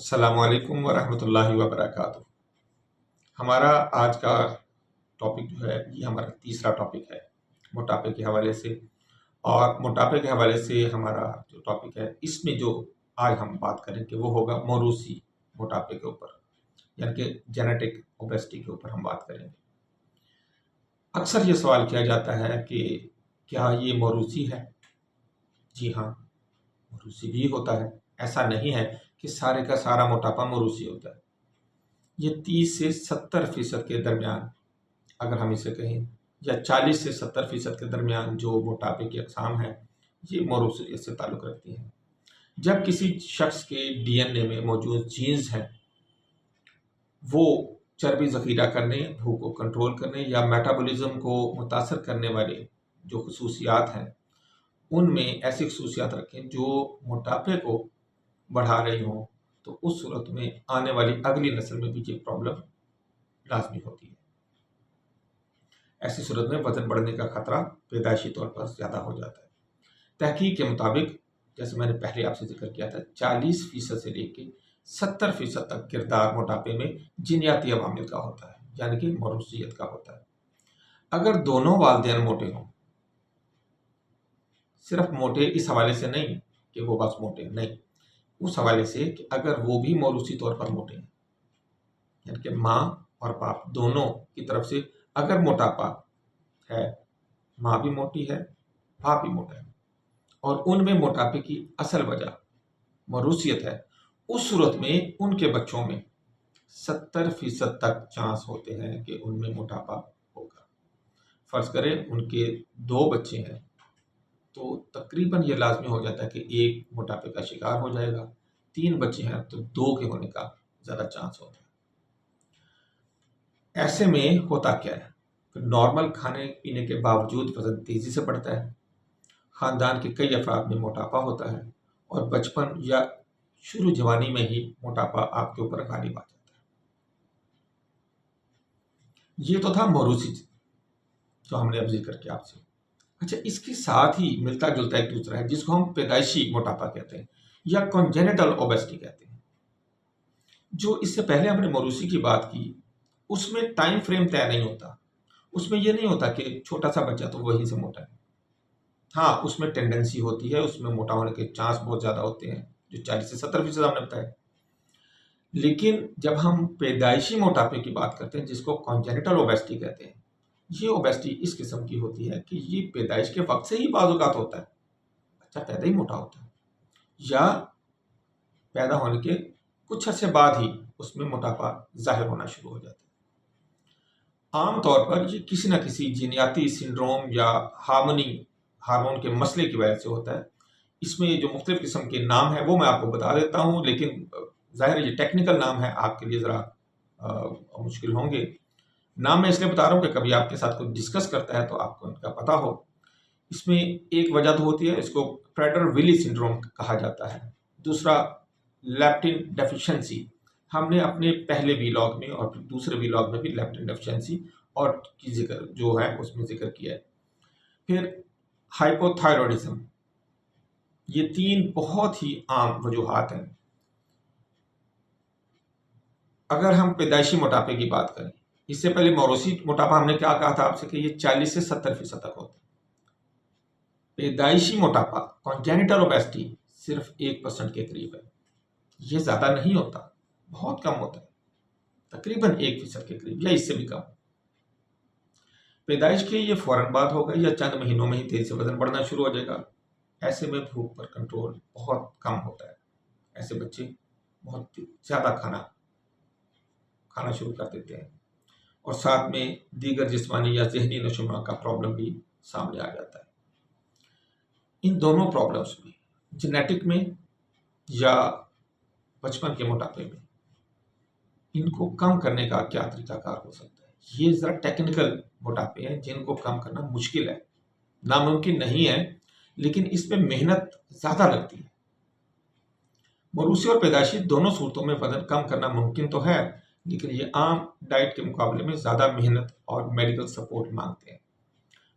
अस्सलामुअलैकुम वरहमतुल्लाहि वबरकातुहू। हमारा आज का टॉपिक जो है ये हमारा तीसरा टॉपिक है मोटापे के हवाले से। और मोटापे के हवाले से हमारा जो टॉपिक है इसमें जो आज हम बात करेंगे वो होगा मौरूसी मोटापे के ऊपर, यानी कि जेनेटिक ओबेसिटी के ऊपर हम बात करेंगे। अक्सर ये सवाल किया जाता है कि क्या ये मौरूसी है? जी हाँ, मौरूसी भी होता है। ऐसा नहीं है कि सारे का सारा मोटापा मौरूसी होता है। ये 30 से 70% के दरमियान अगर हम इसे कहें, या 40 से 70% के दरमियान जो मोटापे की अक़साम है ये मौरूसियत से ताल्लुक़ रखती हैं। जब किसी शख्स के डीएनए में मौजूद जीन्स हैं वो चर्बी ज़ख़ीरा करने, भूख को कंट्रोल करने या मेटाबॉलिज्म को मुतासर करने वाले जो ख़ुसूसियात हैं उनमें ऐसी ख़ुसूसियात रखें जो मोटापे को बढ़ा रही हों, तो उस सूरत में आने वाली अगली नस्ल में भी ये प्रॉब्लम लाजमी होती है। ऐसी सूरत में वज़न बढ़ने का खतरा पैदाइशी तौर पर ज़्यादा हो जाता है। तहकीक के मुताबिक, जैसे मैंने पहले आपसे जिक्र किया था, 40% से लेके 70% तक किरदार मोटापे में जीनियाती अवामिल का होता है, यानी कि मौरूसियत का होता है। अगर दोनों वालिदैन मोटे हों, सिर्फ मोटे इस हवाले से नहीं कि वो बस मोटे नहीं, उस हवाले से कि अगर वो भी मौरूसी तौर पर मोटे हैं, यानी कि माँ और बाप दोनों की तरफ से अगर मोटापा है, माँ भी मोटी है, बाप भी मोटा है, और उनमें मोटापे की असल वजह मौरूसियत है, उस सूरत में उनके बच्चों में 70% तक चांस होते हैं कि उनमें मोटापा होगा। फ़र्ज़ करें उनके 2 बच्चे हैं तो तकरीबन ये लाजमी हो जाता है कि एक मोटापे का शिकार हो जाएगा। 3 बच्चे हैं तो 2 के होने का ज़्यादा चांस होता है। ऐसे में होता क्या है कि नॉर्मल खाने पीने के बावजूद वज़न तेज़ी से बढ़ता है। ख़ानदान के कई अफराद में मोटापा होता है और बचपन या शुरू जवानी में ही मोटापा आपके ऊपर गालिब आ जाता है। ये तो था मौरूसी जो हमने अब जिक्र किया आपसे। अच्छा, इसके साथ ही मिलता जुलता एक दूसरा है जिसको हम पैदाइशी मोटापा कहते हैं या कॉन्जेनिटल ओबेसिटी कहते हैं। जो इससे पहले हमने मौरूसी की बात की उसमें टाइम फ्रेम तय नहीं होता। उसमें ये नहीं होता कि छोटा सा बच्चा तो वहीं से मोटा है। हाँ, उसमें टेंडेंसी होती है, उसमें मोटा होने के चांस बहुत ज़्यादा होते हैं, जो 40 से 70% हमने बताया। लेकिन जब हम पैदाइशी मोटापे की बात करते हैं जिसको कॉन्जेनिटल ओबेसिटी कहते हैं, ये ओबेसिटी इस किस्म की होती है कि ये पैदाइश के वक्त से ही बाज़ औक़ात होता है, बच्चा पैदा ही मोटा होता है, या पैदा होने के कुछ अरसे बाद ही उसमें मोटापा ज़ाहिर होना शुरू हो जाता है। आम तौर पर ये किसी न किसी जीनियाती सिंड्रोम या हार्मोन के मसले की वजह से होता है। इसमें जो मुख्तलिफ़ किस्म के नाम हैं वो मैं आपको बता देता हूँ, लेकिन ज़ाहिर है ये टेक्निकल नाम है, आपके लिए ज़रा मुश्किल होंगे। नाम मैं इसलिए बता रहा हूँ कि कभी आपके साथ कोई डिस्कस करता है तो आपको इनका पता हो। इसमें एक वजह तो होती है, इसको प्रेटर-विली सिंड्रोम कहा जाता है। दूसरा लेप्टिन डेफिशिएंसी, हमने अपने पहले वीलॉग में और फिर दूसरे वीलॉग में भी लेप्टिन डेफिशिएंसी और की जिक्र जो है उसमें जिक्र किया है। फिर हाइपोथायरॉयडिज्म, ये 3 बहुत ही आम वजूहात हैं। अगर हम पैदाइशी मोटापे की बात करें, इससे पहले मौरूसी मोटापा हमने क्या कहा था आपसे कि ये 40 से 70% तक होता है। पैदाइशी मोटापा कॉन्जेनिटल ओबेसिटी सिर्फ 1% के करीब है। ये ज़्यादा नहीं होता, बहुत कम होता है, तकरीबन 1% के करीब या इससे भी कम। पैदाइश के ये फ़ौरन बाद होगा या चंद महीनों में ही तेज़ी से वज़न बढ़ना शुरू हो जाएगा। ऐसे में भूख पर कंट्रोल बहुत कम होता है। ऐसे बच्चे बहुत ज़्यादा खाना शुरू कर देते हैं और साथ में दीगर जिस्मानी या ज़हनी नशोनुमा का प्रॉब्लम भी सामने आ जाता है। इन दोनों प्रॉब्लम्स में, जेनेटिक में या बचपन के मोटापे में, इनको कम करने का क्या तरीकाकार हो सकता है? ये ज़रा टेक्निकल मोटापे हैं जिनको कम करना मुश्किल है, नामुमकिन नहीं है, लेकिन इसमें मेहनत ज़्यादा लगती है। मौरूसी और पैदाइशी दोनों सूरतों में वज़न कम करना मुमकिन तो है, लेकिन ये आम डाइट के मुकाबले में ज़्यादा मेहनत और मेडिकल सपोर्ट मांगते हैं।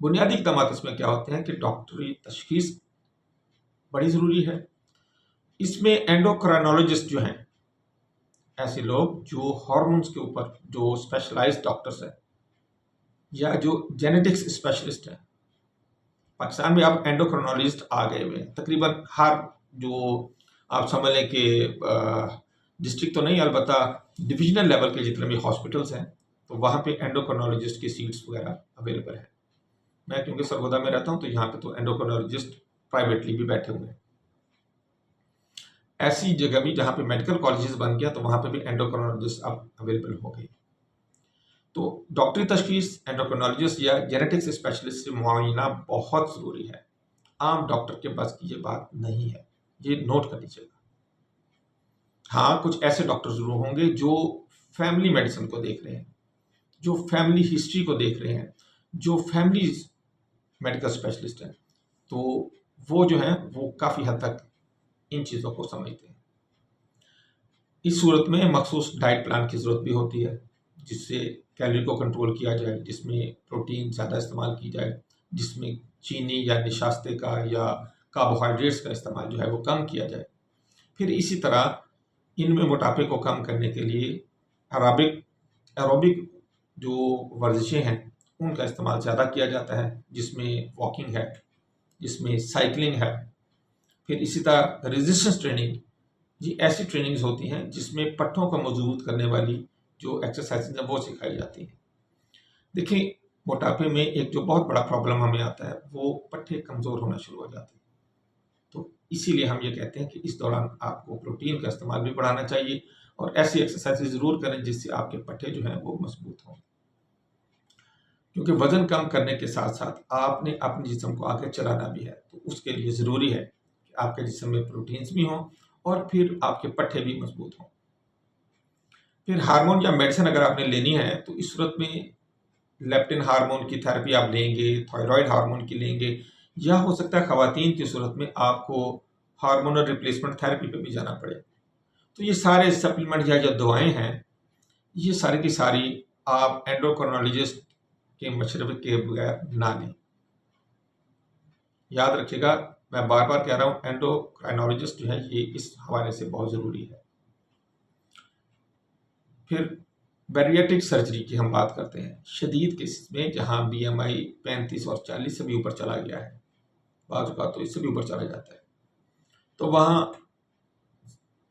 बुनियादी इक़दाम इसमें क्या होते हैं कि डॉक्टरी तशख़ीस बड़ी ज़रूरी है। इसमें एंडोक्राइनोलॉजिस्ट जो हैं ऐसे लोग जो हार्मोन्स के ऊपर जो स्पेशलाइज्ड डॉक्टर्स हैं या जो जेनेटिक्स स्पेशलिस्ट हैं। पाकिस्तान में अब एंडोक्रोनोलॉजिस्ट आ गए हुए हैं तकरीबन हर जो आप समझ लें कि डिस्ट्रिक्ट तो नहीं अलबत्ता डिविजनल लेवल के जितने भी हॉस्पिटल्स हैं तो वहाँ पे एंडोक्रोनोलॉजिस्ट की सीट्स वगैरह अवेलेबल है। मैं क्योंकि सरगोदा में रहता हूँ तो यहाँ पे तो एंडोक्रोनोलॉजिस्ट प्राइवेटली भी बैठे हुए हैं। ऐसी जगह भी जहाँ पे मेडिकल कॉलेजेस बन गया तो वहाँ पे भी एंडोक्रोनोलॉजिस्ट अब अवेलेबल हो गई। तो डॉक्टरी तशखीस एंडोक्रोनोलॉजिस्ट या जेनेटिक्स स्पेशलिस्ट से मुआयना बहुत ज़रूरी है। आम डॉक्टर के बस की ये बात नहीं है, ये नोट कर लीजिएगा। हाँ, कुछ ऐसे डॉक्टर ज़रूर होंगे जो फैमिली मेडिसिन को देख रहे हैं, जो फैमिली हिस्ट्री को देख रहे हैं, जो फैमिली मेडिकल स्पेशलिस्ट हैं, तो वो जो हैं वो काफ़ी हद तक इन चीज़ों को समझते हैं। इस सूरत में मखसूस डाइट प्लान की ज़रूरत भी होती है जिससे कैलोरी को कंट्रोल किया जाए, जिसमें प्रोटीन ज़्यादा इस्तेमाल की जाए, जिसमें चीनी या निशास्ते का या कार्बोहाइड्रेट्स का इस्तेमाल जो है वो कम किया जाए। फिर इसी तरह इनमें मोटापे को कम करने के लिए एरोबिक जो वर्जिशें हैं उनका इस्तेमाल ज़्यादा किया जाता है, जिसमें वॉकिंग है, जिसमें साइकिलिंग है। फिर इसी तरह रेजिस्टेंस ट्रेनिंग, ये ऐसी ट्रेनिंग्स होती हैं जिसमें पट्टों को मजबूत करने वाली जो एक्सरसाइज है वो सिखाई जाती है। देखिए, मोटापे में एक जो बहुत बड़ा प्रॉब्लम हमें आता है वो पट्टे कमज़ोर होना शुरू हो जाते हैं। तो इसीलिए हम ये कहते हैं कि इस दौरान आपको प्रोटीन का इस्तेमाल भी बढ़ाना चाहिए और ऐसी एक्सरसाइज ज़रूर करें जिससे आपके पट्टे जो हैं वो मजबूत हों। क्योंकि वज़न कम करने के साथ साथ आपने अपने जिस्म को आगे चलाना भी है, तो उसके लिए ज़रूरी है कि आपके जिस्म में प्रोटीन्स भी हों और फिर आपके पट्टे भी मजबूत हों। फिर हार्मोन या मेडिसिन अगर आपने लेनी है तो इस सूरत में लेप्टिन हार्मोन की थेरेपी आप लेंगे, थायराइड हार्मोन की लेंगे, या हो सकता है ख़वातीन की सूरत में आपको हार्मोनल रिप्लेसमेंट थेरेपी पे भी जाना पड़े। तो ये सारे सप्लीमेंट या जो दवाएं हैं ये सारी की सारी आप एंडोक्रोनोलॉजिस्ट के मशवरे के बगैर ना लें। याद रखिएगा, मैं बार बार कह रहा हूँ, एंडोक्राइनोलॉजिस्ट जो है ये इस हवाले से बहुत ज़रूरी है। फिर बैरिएट्रिक सर्जरी की हम बात करते हैं शदीद केसेस में जहाँ BMI 35 और 40 से भी ऊपर चला गया है, बाज़ औक़ात तो इससे भी ऊपर चला जाता है, तो वहाँ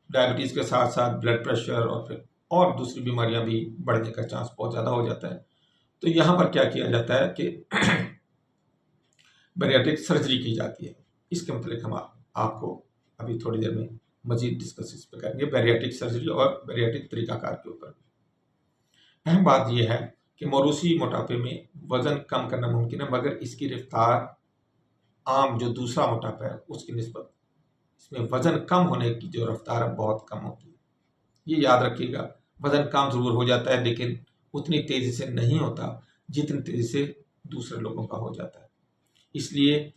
डायबिटीज़ के साथ साथ ब्लड प्रेशर और फिर और दूसरी बीमारियां भी बढ़ने का चांस बहुत ज़्यादा हो जाता है। तो यहाँ पर क्या किया जाता है कि बैरिएट्रिक सर्जरी की जाती है। इसके मतलब हम आपको अभी थोड़ी देर में मजीद डिस्कस इस पर करेंगे, बैरिएट्रिक सर्जरी और बैरिएट्रिक तरीकाकार के ऊपर। अहम बात यह है कि मौरूसी मोटापे में वज़न कम करना मुमकिन है, मगर इसकी रफ्तार आम जो दूसरा मोटापा है उसकी निस्बत इसमें वज़न कम होने की जो रफ्तार है बहुत कम होती है। ये याद रखिएगा, वज़न कम ज़रूर हो जाता है लेकिन उतनी तेज़ी से नहीं होता जितनी तेज़ी से दूसरे लोगों का हो जाता है। इसलिए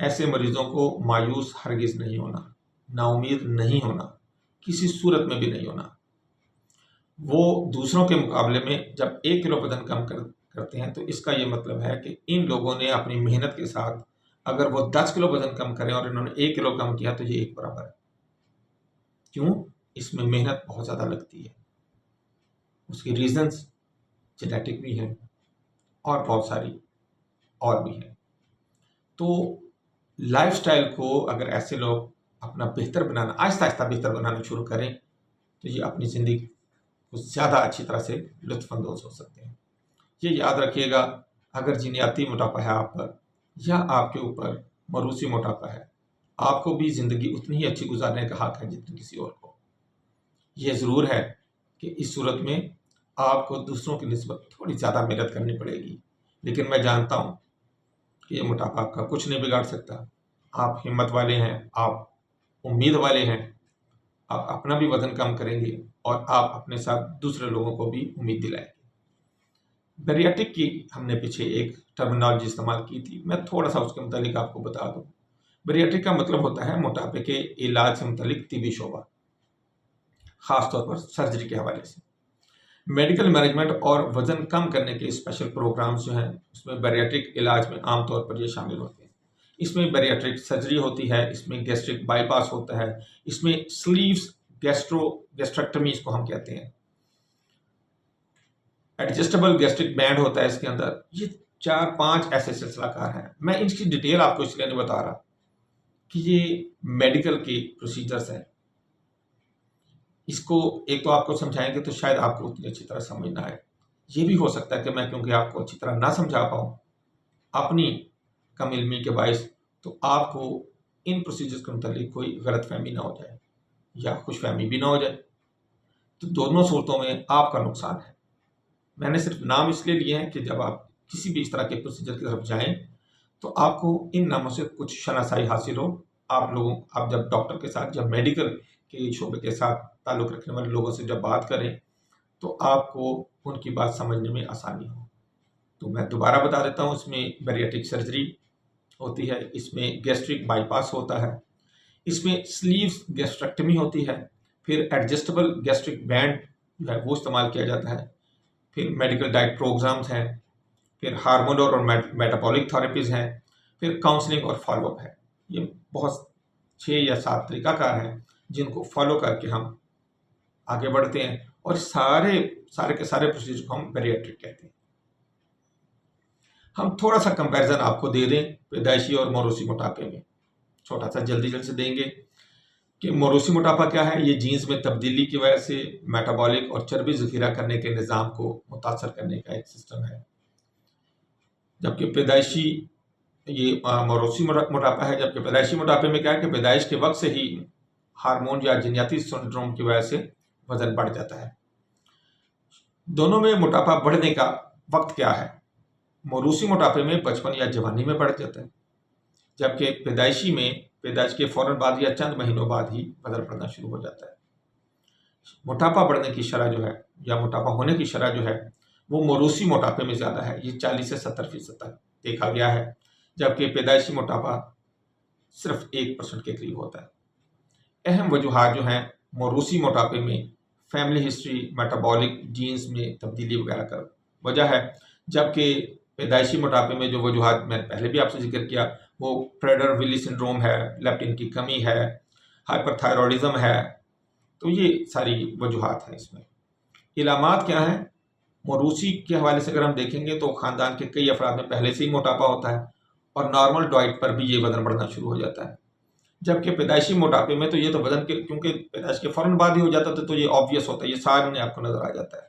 ऐसे मरीज़ों को मायूस हरगिज़ नहीं होना, नाउम्मीद नहीं होना, किसी सूरत में भी नहीं होना। वो दूसरों के मुकाबले में जब 1 किलो वज़न कम करते हैं तो इसका ये मतलब है कि इन लोगों ने अपनी मेहनत के साथ अगर वो 10 किलो वज़न कम करें और इन्होंने 1 किलो कम किया तो ये एक बराबर है। क्यों? इसमें मेहनत बहुत ज़्यादा लगती है। उसकी रीज़न्स जेनेटिक भी हैं और बहुत सारी और भी हैं। तो लाइफ़स्टाइल को अगर ऐसे लोग अपना बेहतर बनाना, आहिस्ता-आहिस्ता बेहतर बनाना शुरू करें तो ये अपनी ज़िंदगी को ज़्यादा अच्छी तरह से लुत्फ़अंदोज़ हो सकते हैं। ये याद रखिएगा, अगर जीनियाती मोटापा है आप पर या आपके ऊपर मौरूसी मोटापा है, आपको भी ज़िंदगी उतनी ही अच्छी गुजारने का हक है जितनी किसी और को। ये ज़रूर है कि इस सूरत में आपको दूसरों की निस्बत थोड़ी ज़्यादा मेहनत करनी पड़ेगी, लेकिन मैं जानता हूँ कि ये मोटापा आपका कुछ नहीं बिगाड़ सकता। आप हिम्मत वाले हैं, आप उम्मीद वाले हैं, आप अपना भी वज़न कम करेंगे और आप अपने साथ दूसरे लोगों को भी उम्मीद दिलाएंगे। बैरिएट्रिक की हमने पीछे एक टर्मिनोलॉजी इस्तेमाल की थी, मैं थोड़ा सा उसके मुतालिक आपको बता दूं। बैरिएट्रिक का मतलब होता है मोटापे के इलाज से मुतालिक तिबी शोबा, ख़ास तौर पर सर्जरी के हवाले से। मेडिकल मैनेजमेंट और वज़न कम करने के स्पेशल प्रोग्राम्स जो हैं उसमें बैरिएट्रिक इलाज में आम तौर पर ये शामिल होते हैं। इसमें बैरिएट्रिक सर्जरी होती है, इसमें गैस्ट्रिक बाईपास होता है, इसमें स्लीव्स गैस्ट्रेक्टमी इसको हम कहते हैं, एडजस्टेबल गैस्ट्रिक बैंड होता है इसके अंदर। ये 4-5 ऐसे सिलसिलाकार हैं। मैं इनकी डिटेल आपको इसलिए नहीं बता रहा कि ये मेडिकल के प्रोसीजर्स हैं। इसको एक तो आपको समझाएंगे तो शायद आपको उतनी अच्छी तरह समझ ना आए। ये भी हो सकता है कि मैं क्योंकि आपको अच्छी तरह ना समझा पाऊँ अपनी कम इल्मी के बायस, तो आपको इन प्रोसीजर्स के मुतालिक कोई गलत फहमी ना हो जाए या खुश फहमी भी ना हो जाए। तो दोनों सूरतों में आपका नुकसान है। मैंने सिर्फ नाम इसलिए लिए हैं कि जब आप किसी भी इस तरह के प्रोसीजर की तरफ जाएं तो आपको इन नामों से कुछ शनासाई हासिल हो। आप जब डॉक्टर के साथ, जब मेडिकल के शोबे के साथ ताल्लुक़ रखने वाले लोगों से जब बात करें तो आपको उनकी बात समझने में आसानी हो। तो मैं दोबारा बता देता हूँ, इसमें बैरिएट्रिक सर्जरी होती है, इसमें गैस्ट्रिक बाईपास होता है, इसमें स्लीव्स गैस्ट्रेक्टमी होती है, फिर एडजस्टेबल गैस्ट्रिक बैंड जो है वो इस्तेमाल किया जाता है, फिर मेडिकल डाइट प्रोग्राम्स हैं, फिर हार्मोनल और मेटाबॉलिक थेरेपीज़ हैं, फिर काउंसलिंग और फॉलोअप है। ये बहुत 6 या 7 तरीकाकार हैं जिनको फॉलो करके हम आगे बढ़ते हैं, और सारे के सारे प्रोसीजर को हम बैरिएट्रिक कहते हैं। हम थोड़ा सा कंपैरिजन आपको दे दें पैदाइशी और मौरूसी मोटापे में, छोटा सा जल्दी से देंगे कि मौरूसी मोटापा क्या है। ये जीन्स में तब्दीली की वजह से मेटाबॉलिक और चर्बी ज़ख़ीरा करने के निज़ाम को मुतासर करने का एक सिस्टम है, जबकि पैदाइशी ये मौरूसी मोटापा है। जबकि पैदाइशी मोटापे में क्या है कि पैदाइश के वक्त से ही हार्मोन या जीनियाती सिंड्रोम की वजह से वजन बढ़ जाता है। दोनों में मोटापा बढ़ने का वक्त क्या है? मौरूसी मोटापे में बचपन या जवानी में बढ़ जाता है, जबकि पैदाइशी में पैदाइश के फौरन बाद या चंद महीनों बाद ही वजन बढ़ना शुरू हो जाता है। मोटापा बढ़ने की शरह जो है या मोटापा होने की शरह जो है वो मौरूसी मोटापे में ज़्यादा है, ये 40 से 70% तक देखा गया है, जबकि पैदाइशी मोटापा सिर्फ 1% के करीब होता है। अहम वजूहात जो हैं मौरूसी मोटापे में फैमिली हिस्ट्री, मेटाबॉलिक जीन्स में तब्दीली वगैरह का वजह है, जबकि पैदाइशी मोटापे में जो वजूहात मैंने पहले भी आपसे जिक्र किया वो प्रेडर विली सिंड्रोम है, लेप्टिन की कमी है, हाइपरथायरॉयडिज्म है। तो ये सारी वजूहात हैं। इसमें इलामात क्या हैं? मौरूसी के हवाले से अगर हम देखेंगे तो ख़ानदान के कई अफराद में पहले से ही मोटापा होता है और नॉर्मल डाइट पर भी ये वज़न बढ़ना शुरू हो जाता है, जबकि पैदाइशी मोटापे में तो ये तो वज़न के क्योंकि पैदाइश के फ़ौरन बाद ही हो जाता था तो ये ऑब्वियस होता है, ये सामने आपको नज़र आ जाता है।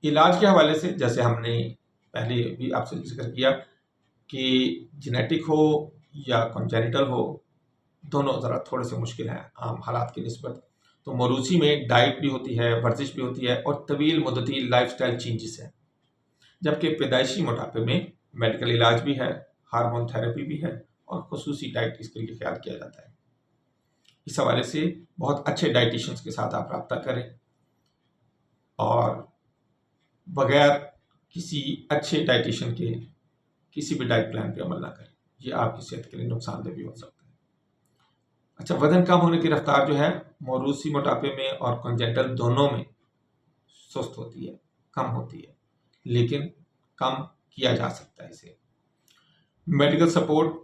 इलाज के हवाले से जैसे हमने पहले भी आपसे जिक्र किया कि जेनेटिक हो या कॉन्जेनिटल हो, दोनों ज़रा थोड़े से मुश्किल हैं आम हालात की निस्बत। तो मौरूसी में डाइट भी होती है, वर्जिश भी होती है और तवील मुद्दती लाइफस्टाइल चेंजेस हैं, जबकि पैदाइशी मोटापे में मेडिकल इलाज भी है, हार्मोन थेरेपी भी है और खुसूसी डाइट इसके लिए ख्याल किया जाता है। इस हवाले से बहुत अच्छे डाइटिशियंस के साथ आप रब्ता करें और बगैर किसी अच्छे डाइटिशियन के किसी भी डाइट प्लान पे अमल ना करें, ये आपकी सेहत के लिए नुकसानदेह भी हो सकता है। अच्छा, वजन कम होने की रफ्तार जो है मौरूसी मोटापे में और कॉन्जेनिटल दोनों में सुस्त होती है, कम होती है, लेकिन कम किया जा सकता है इसे। मेडिकल सपोर्ट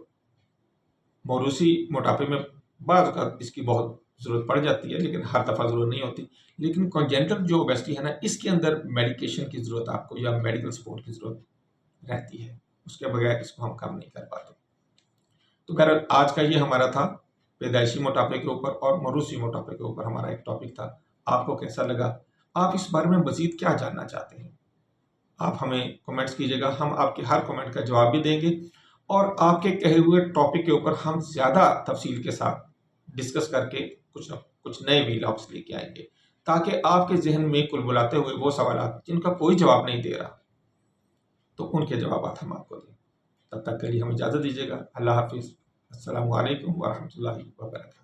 मौरूसी मोटापे में बाज़ औक़ात इसकी बहुत ज़रूरत पड़ जाती है, लेकिन हर दफ़ा ज़रूरत नहीं होती। लेकिन कॉन्जेनिटल जो ओबेसिटी है ना, इसके अंदर मेडिकेशन की ज़रूरत आपको या मेडिकल सपोर्ट की ज़रूरत रहती है, उसके बगैर इसको हम कम नहीं कर पाते। तो बहरहाल आज का ये हमारा था पैदाइशी मोटापे के ऊपर और मौरूसी मोटापे के ऊपर हमारा एक टॉपिक था। आपको कैसा लगा? आप इस बारे में मज़ीद क्या जानना चाहते हैं? आप हमें कमेंट्स कीजिएगा, हम आपके हर कमेंट का जवाब भी देंगे और आपके कहे हुए टॉपिक के ऊपर हम ज़्यादा तफसील के साथ डिस्कस करके कुछ नए व्लॉग्स लेके आएंगे, ताकि आपके जहन में कुल बुलाते हुए वो सवाल जिनका कोई जवाब नहीं दे रहा, तो उनके जवाब हम आपको दें। तब तक के लिए हमें इजाज़त दीजिएगा। अल्लाह हाफिज़। अस्सलामु अलैकुम व रहमतुल्लाहि व बरकातहू।